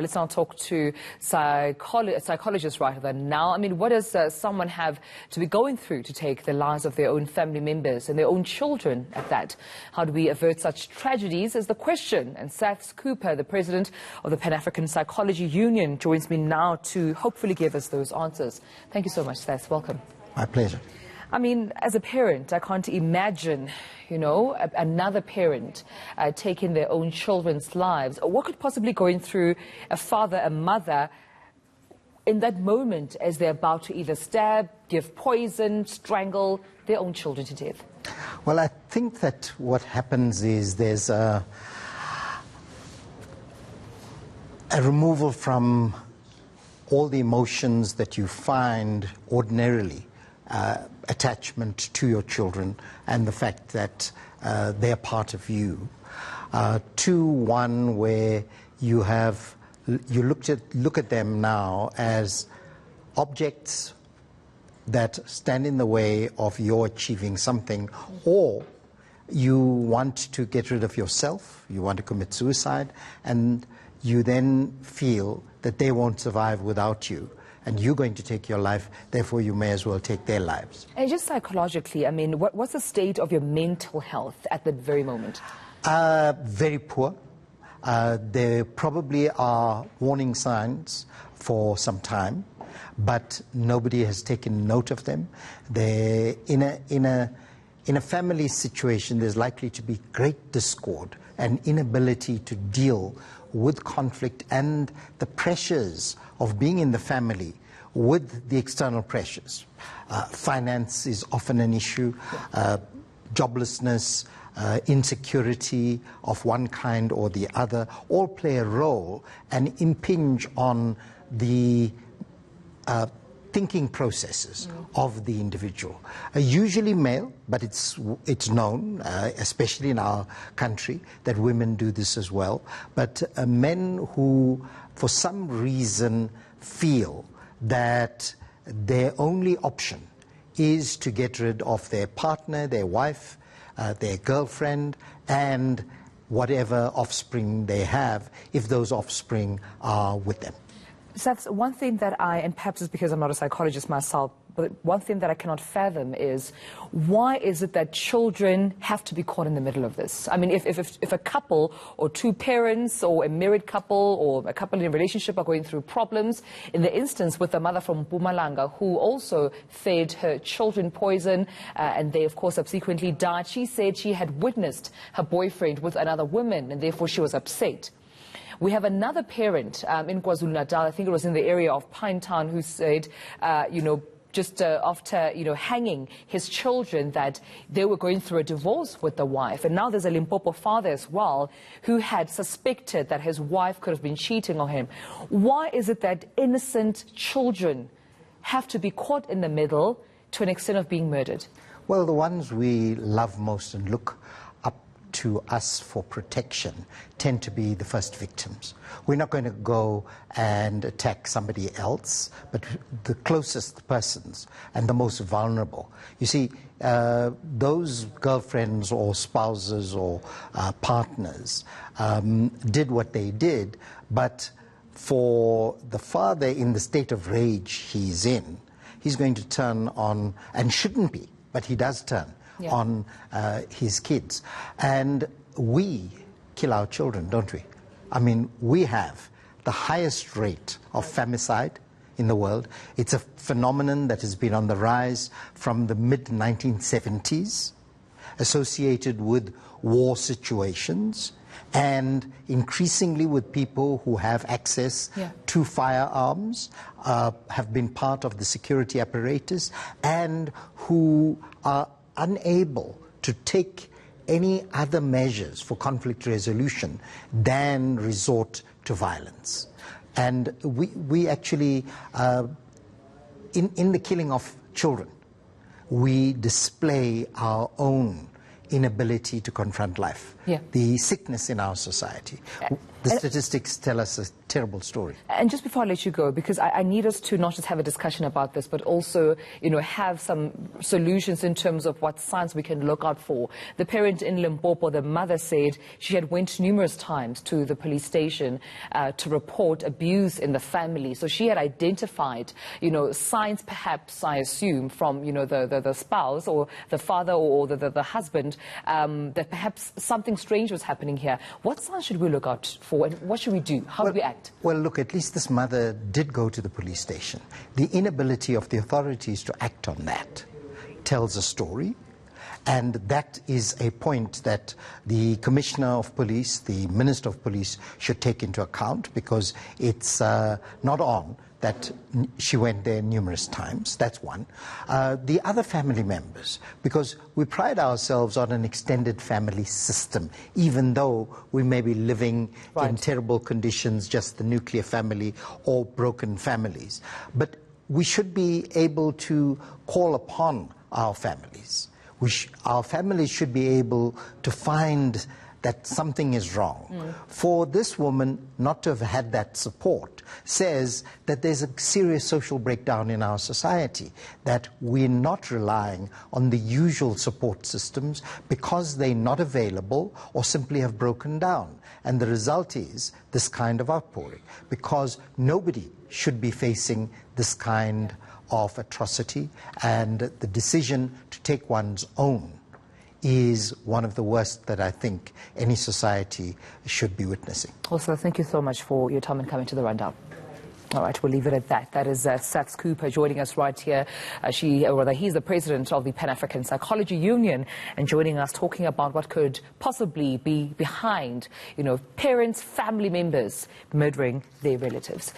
Let's now talk to psychologists rather than now. I mean, what does someone have to be going through to take the lives of their own family members and their own children at that? How do we avert such tragedies is the question. And Saths Cooper, the president of the Pan-African Psychology Union, joins me now to hopefully give us those answers. Thank you so much, Saths. Welcome. My pleasure. I mean, as a parent, I can't imagine, another parent taking their own children's lives. What could possibly going through a father, a mother, in that moment as they're about to either stab, give poison, strangle their own children to death? Well, I think that what happens is there's a removal from all the emotions that you find ordinarily. Attachment to your children and the fact that they're part of you, to one where you look at them now as objects that stand in the way of your achieving something, or you want to get rid of yourself, you want to commit suicide, and you then feel that they won't survive without you. And you're going to take your life, therefore you may as well take their lives. And just psychologically, I mean, what's the state of your mental health at that very moment? Very poor. There probably are warning signs for some time, but nobody has taken note of them. They're in a family situation, there's likely to be great discord and inability to deal with conflict and the pressures of being in the family with the external pressures. Finance is often an issue, joblessness, insecurity of one kind or the other, all play a role and impinge on the thinking processes of the individual. Usually male, but it's known, especially in our country, that women do this as well. But men who, for some reason, feel that their only option is to get rid of their partner, their wife, their girlfriend, and whatever offspring they have, if those offspring are with them. That's one thing that and perhaps it's because I'm not a psychologist myself, but one thing that I cannot fathom is why is it that children have to be caught in the middle of this? I mean, if a couple or two parents or a married couple or a couple in a relationship are going through problems, in the instance with the mother from Mpumalanga who also fed her children poison and they of course subsequently died, she said she had witnessed her boyfriend with another woman and therefore she was upset. We have another parent in KwaZulu-Natal, I think it was in the area of Pinetown, who said, just after, hanging his children, that they were going through a divorce with the wife. And now there's a Limpopo father as well who had suspected that his wife could have been cheating on him. Why is it that innocent children have to be caught in the middle to an extent of being murdered? Well, the ones we love most and look up to us for protection tend to be the first victims. We're not going to go and attack somebody else, but the closest persons and the most vulnerable. You see, those girlfriends or spouses or partners did what they did, but for the father in the state of rage he's in, he's going to turn on, and shouldn't be, but he does turn on his kids. And we kill our children, don't we? I mean, we have the highest rate of femicide in the world. It's a phenomenon that has been on the rise from the mid-1970s, associated with war situations, and increasingly with people who have access to firearms, have been part of the security apparatus, and who are unable to take any other measures for conflict resolution than resort to violence. And we actually, in the killing of children, we display our own inability to confront life. the sickness in our society. The statistics tell us a terrible story. And just before I let you go, because I need us to not just have a discussion about this, but also, have some solutions in terms of what signs we can look out for. The parent in Limpopo, the mother, said she had went numerous times to the police station to report abuse in the family. So she had identified, signs perhaps, I assume, from, the spouse or the father or the husband, that perhaps something strange was happening here. What signs should we look out for, and what should we do? How do we act? Well, look, at least this mother did go to the police station. The inability of the authorities to act on that tells a story, and that is a point that the Commissioner of Police, the Minister of Police, should take into account, because it's not on that she went there numerous times. That's one. The other family members, because we pride ourselves on an extended family system, even though we may be living in terrible conditions, just the nuclear family or broken families. But we should be able to call upon our families. Our families should be able to find that something is wrong. For this woman not to have had that support says that there's a serious social breakdown in our society, that we're not relying on the usual support systems because they're not available or simply have broken down. And the result is this kind of outpouring, because nobody should be facing this kind of atrocity, and the decision to take one's own is one of the worst that I think any society should be witnessing. Also, thank you so much for your time and coming to the rundown. All right, we'll leave it at that. That is Saths Cooper joining us right here. He's the president of the Pan-African Psychology Union, and joining us talking about what could possibly be behind, parents, family members murdering their relatives.